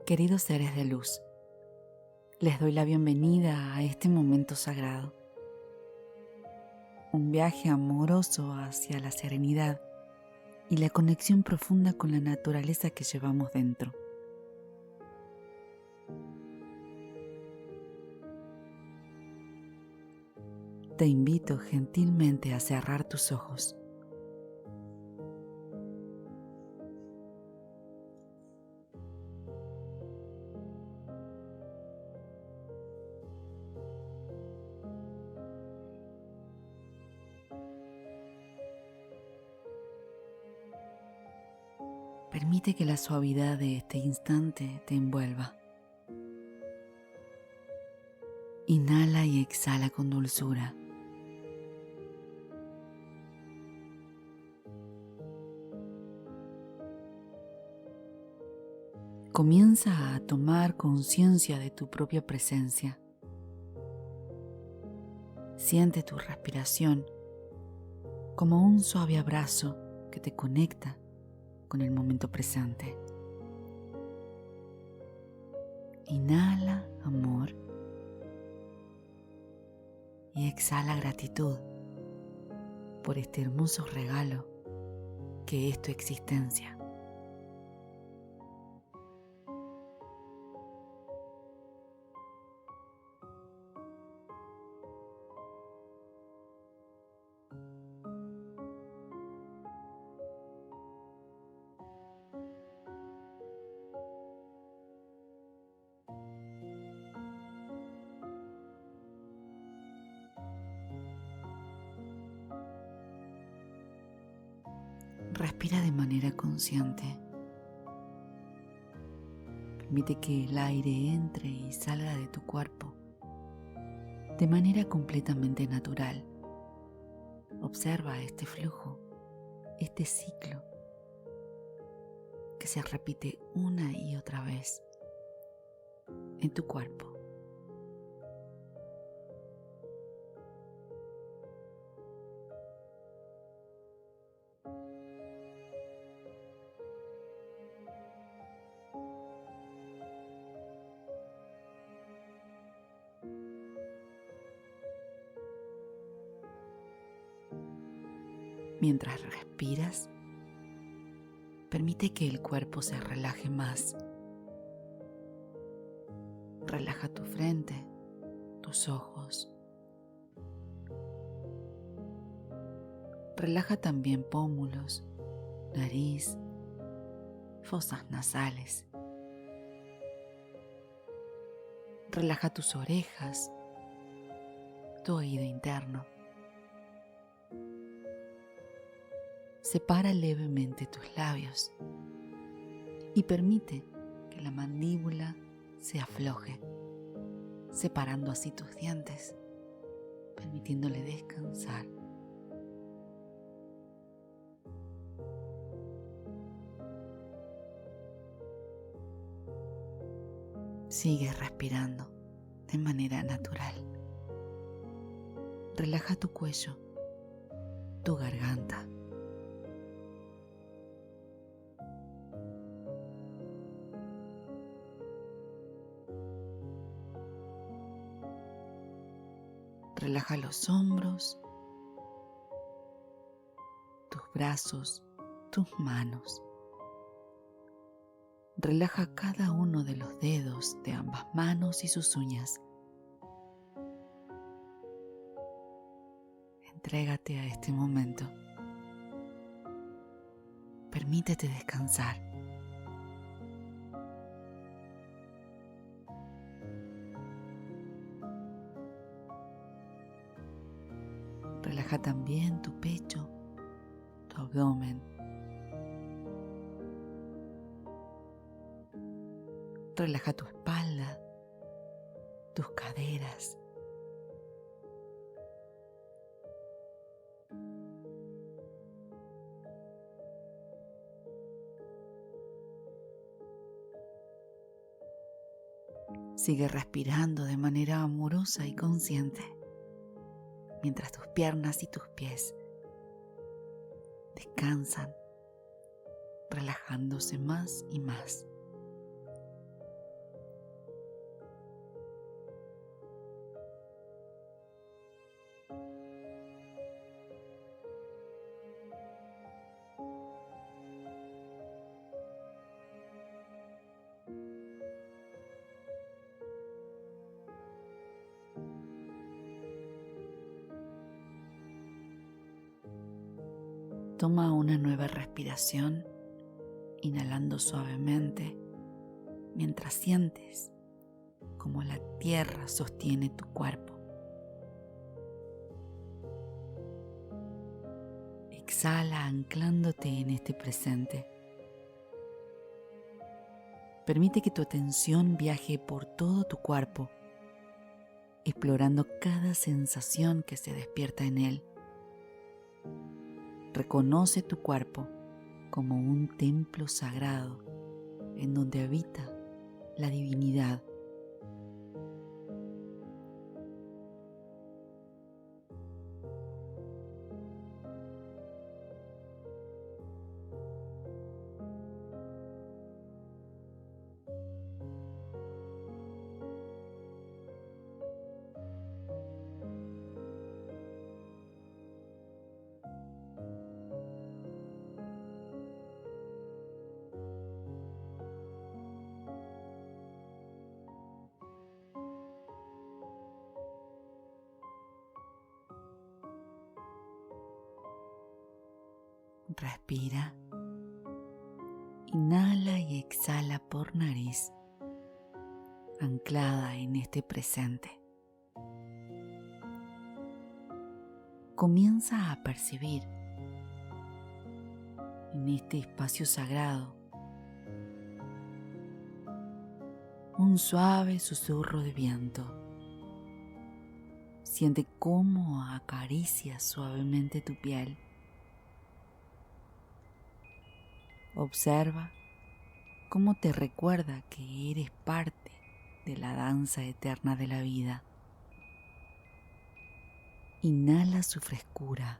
Queridos seres de luz, les doy la bienvenida a este momento sagrado. Un viaje amoroso hacia la serenidad y la conexión profunda con la naturaleza que llevamos dentro. Te invito gentilmente a cerrar tus ojos. Permite que la suavidad de este instante te envuelva. Inhala y exhala con dulzura. Comienza a tomar conciencia de tu propia presencia. Siente tu respiración como un suave abrazo que te conecta con el momento presente. Inhala amor y exhala gratitud por este hermoso regalo que es tu existencia. Respira de manera consciente. Permite que el aire entre y salga de tu cuerpo de manera completamente natural. Observa este flujo, este ciclo que se repite una y otra vez en tu cuerpo. Mientras respiras, permite que el cuerpo se relaje más. Relaja tu frente, tus ojos. Relaja también pómulos, nariz, fosas nasales. Relaja tus orejas, tu oído interno. Separa levemente tus labios y permite que la mandíbula se afloje, separando así tus dientes, permitiéndole descansar. Sigue respirando de manera natural. Relaja tu cuello, tu garganta. Relaja los hombros, tus brazos, tus manos. Relaja cada uno de los dedos de ambas manos y sus uñas. Entrégate a este momento. Permítete descansar. Relaja también tu pecho, tu abdomen. Relaja tu espalda, tus caderas. Sigue respirando de manera amorosa y consciente, mientras tus piernas y tus pies descansan, relajándose más y más. Toma una nueva respiración, inhalando suavemente, mientras sientes como la tierra sostiene tu cuerpo. Exhala anclándote en este presente. Permite que tu atención viaje por todo tu cuerpo, explorando cada sensación que se despierta en él. Reconoce tu cuerpo como un templo sagrado en donde habita la divinidad. Respira, inhala y exhala por nariz, anclada en este presente. Comienza a percibir en este espacio sagrado un suave susurro de viento. Siente cómo acaricia suavemente tu piel. Observa cómo te recuerda que eres parte de la danza eterna de la vida. Inhala su frescura,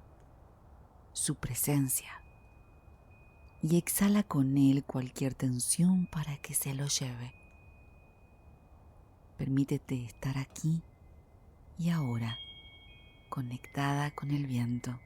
su presencia, y exhala con él cualquier tensión para que se lo lleve. Permítete estar aquí y ahora, conectada con el viento.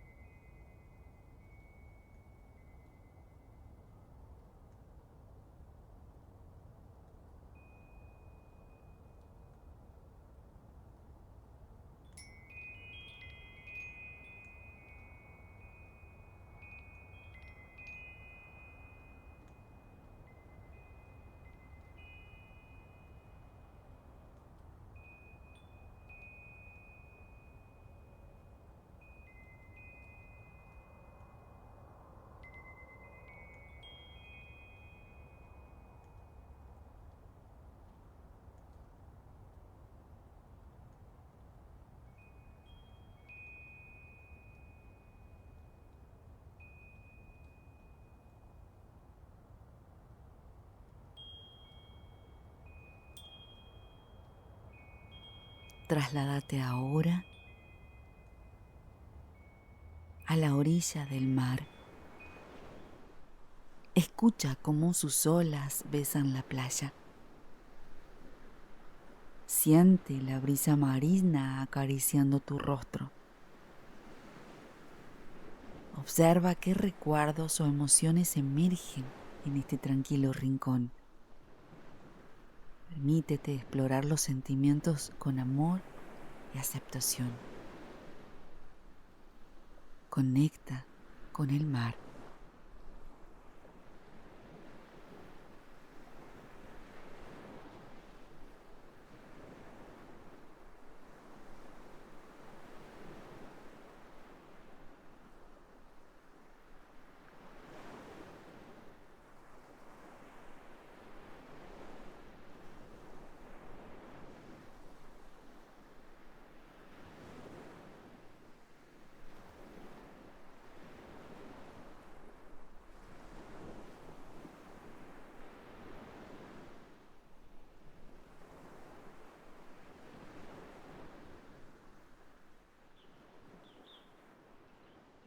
Trasládate ahora a la orilla del mar. Escucha cómo sus olas besan la playa. Siente la brisa marina acariciando tu rostro. Observa qué recuerdos o emociones emergen en este tranquilo rincón. Permítete explorar los sentimientos con amor y aceptación. Conecta con el mar.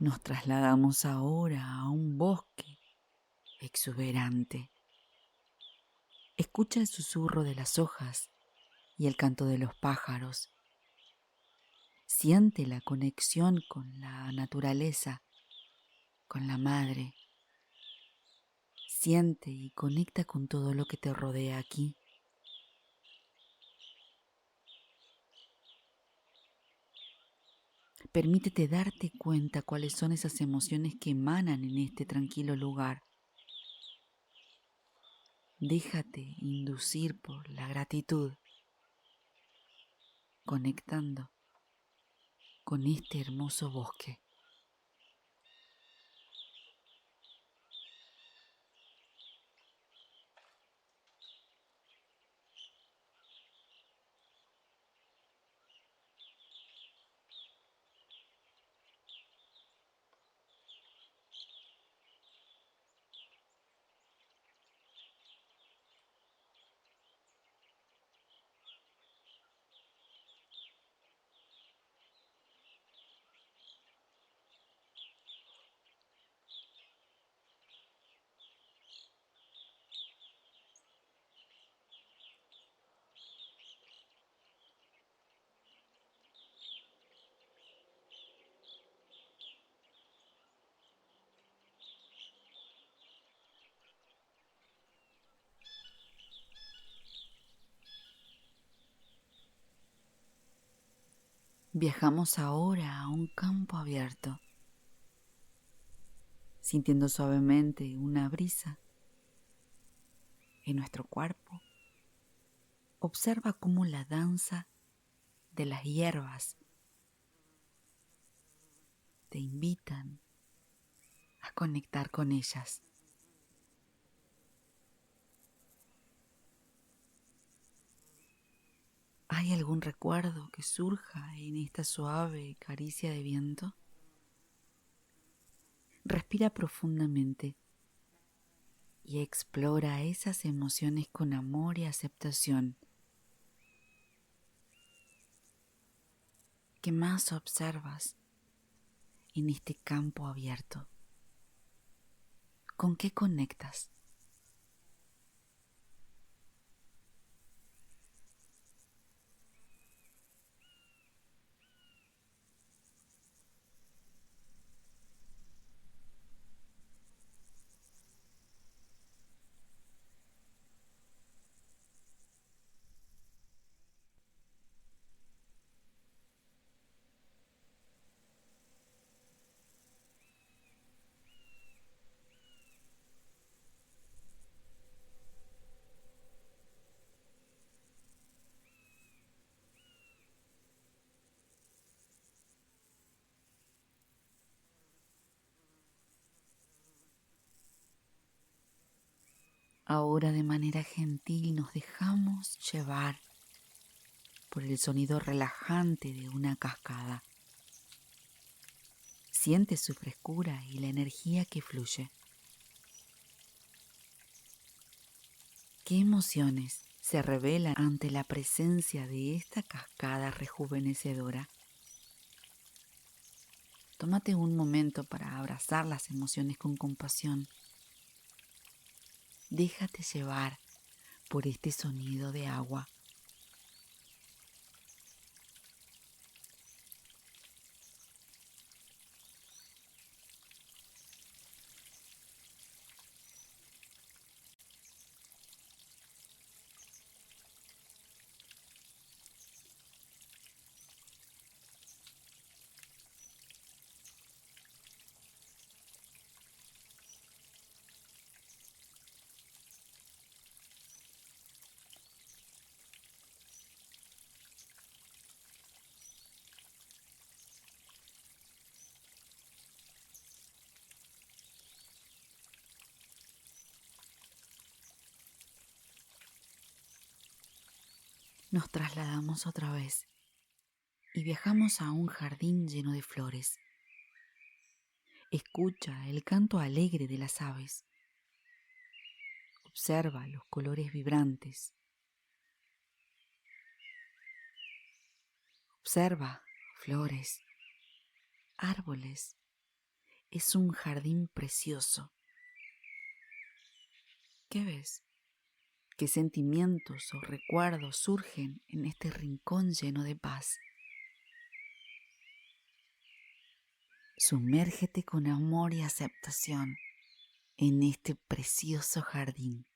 Nos trasladamos ahora a un bosque exuberante. Escucha el susurro de las hojas y el canto de los pájaros. Siente la conexión con la naturaleza, con la madre. Siente y conecta con todo lo que te rodea aquí. Permítete darte cuenta cuáles son esas emociones que emanan en este tranquilo lugar. Déjate inducir por la gratitud, conectando con este hermoso bosque. Viajamos ahora a un campo abierto, sintiendo suavemente una brisa en nuestro cuerpo. Observa cómo la danza de las hierbas te invitan a conectar con ellas. ¿Hay algún recuerdo que surja en esta suave caricia de viento? Respira profundamente y explora esas emociones con amor y aceptación. ¿Qué más observas en este campo abierto? ¿Con qué conectas? Ahora de manera gentil nos dejamos llevar por el sonido relajante de una cascada. Siente su frescura y la energía que fluye. ¿Qué emociones se revelan ante la presencia de esta cascada rejuvenecedora? Tómate un momento para abrazar las emociones con compasión. Déjate llevar por este sonido de agua. Nos trasladamos otra vez y viajamos a un jardín lleno de flores. Escucha el canto alegre de las aves. Observa los colores vibrantes. Observa flores, árboles. Es un jardín precioso. ¿Qué ves? ¿Qué sentimientos o recuerdos surgen en este rincón lleno de paz? Sumérgete con amor y aceptación en este precioso jardín.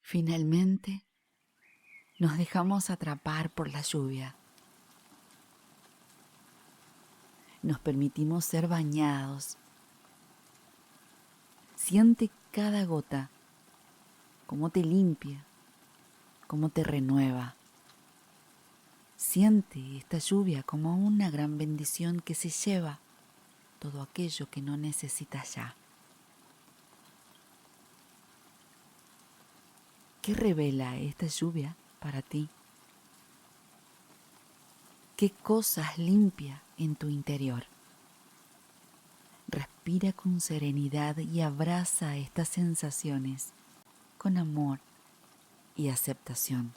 Finalmente, nos dejamos atrapar por la lluvia. Nos permitimos ser bañados. Siente cada gota, cómo te limpia, cómo te renueva. Siente esta lluvia como una gran bendición que se lleva todo aquello que no necesitas ya. ¿Qué revela esta lluvia para ti? ¿Qué cosas limpia en tu interior? Respira con serenidad y abraza estas sensaciones con amor y aceptación.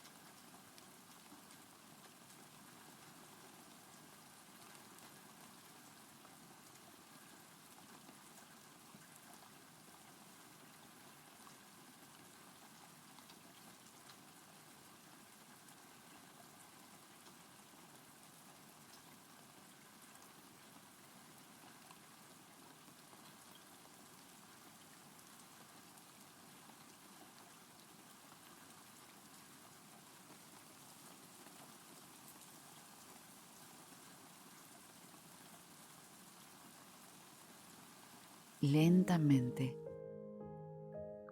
Lentamente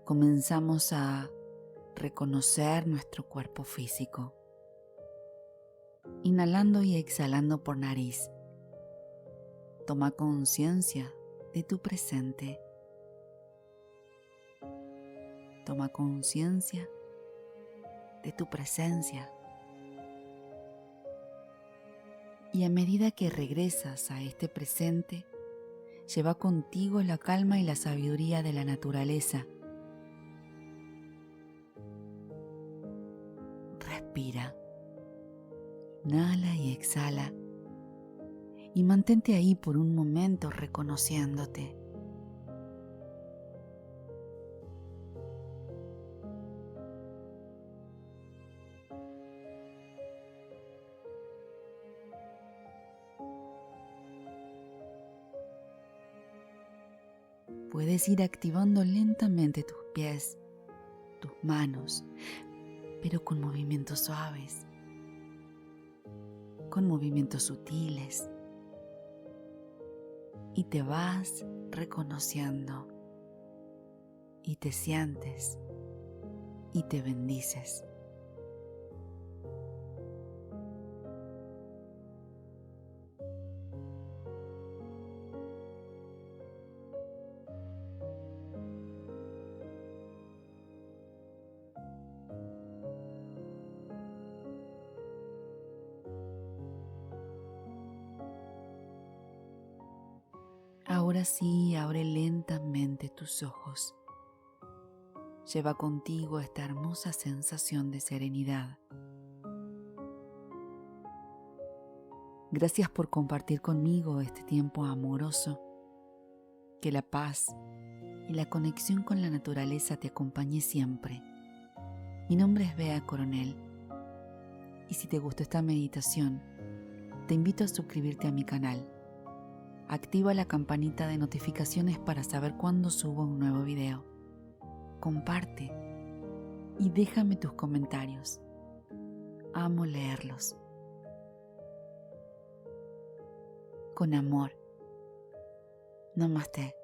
comenzamos a reconocer nuestro cuerpo físico, inhalando y exhalando por nariz. Toma conciencia de tu presente. Toma conciencia de tu presencia. Y a medida que regresas a este presente, lleva contigo la calma y la sabiduría de la naturaleza. Respira, inhala y exhala, y mantente ahí por un momento reconociéndote. Puedes ir activando lentamente tus pies, tus manos, pero con movimientos suaves, con movimientos sutiles. Y te vas reconociendo, y te sientes, y te bendices. Ahora sí, abre lentamente tus ojos. Lleva contigo esta hermosa sensación de serenidad. Gracias por compartir conmigo este tiempo amoroso. Que la paz y la conexión con la naturaleza te acompañe siempre. Mi nombre es Bea Coronel. Y si te gustó esta meditación, te invito a suscribirte a mi canal. Activa la campanita de notificaciones para saber cuándo subo un nuevo video. Comparte y déjame tus comentarios. Amo leerlos. Con amor. Namaste.